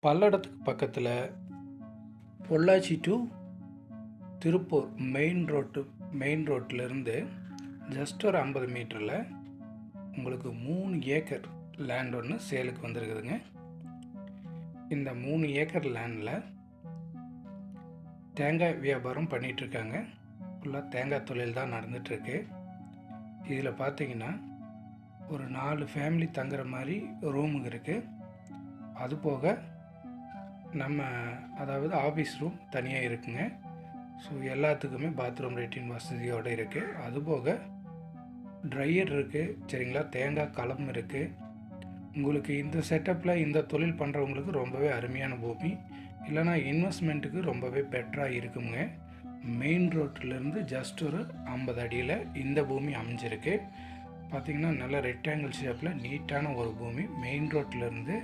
பல்லடத்துக்கு பக்கத்தில் Pollachi to Tiruppur main ரோட்டிலேருந்து just ஒரு 50 மீட்டரில் உங்களுக்கு 3 ஏக்கர் லேண்ட் ஒன்று சேலுக்கு வந்திருக்குதுங்க. இந்த 3 ஏக்கர் லேண்டில் தேங்காய் வியாபாரம் பண்ணிகிட்ருக்காங்க. ஃபுல்லாக தேங்காய் தொழில் தான் நடந்துகிட்ருக்கு. இதில் பார்த்தீங்கன்னா ஒரு 4 ஃபேமிலி தங்குற மாதிரி ரூமுங்க இருக்குது. அதுபோக அதாவது ஆஃபீஸ் ரூம் தனியாக இருக்குங்க. ஸோ எல்லாத்துக்குமே பாத்ரூம் லெட்டின் வசதியோடு இருக்குது. அதுபோக ட்ரையர் இருக்குது, சரிங்களா. தேங்காய் களம் இருக்குது. உங்களுக்கு இந்த செட்டப்பில் இந்த தொழில் பண்ணுறவங்களுக்கு ரொம்பவே அருமையான பூமி, இல்லைனா இன்வெஸ்ட்மெண்ட்டுக்கு ரொம்பவே பெட்டராக இருக்குங்க. மெயின் ரோட்டிலேருந்து ஜஸ்ட் ஒரு 50 அடியில் இந்த பூமி அமைஞ்சிருக்கு. பார்த்திங்கன்னா நல்ல ரெக்டாங்கிள் ஷேப்பில் நீட்டான ஒரு பூமி. மெயின் ரோட்டிலேருந்து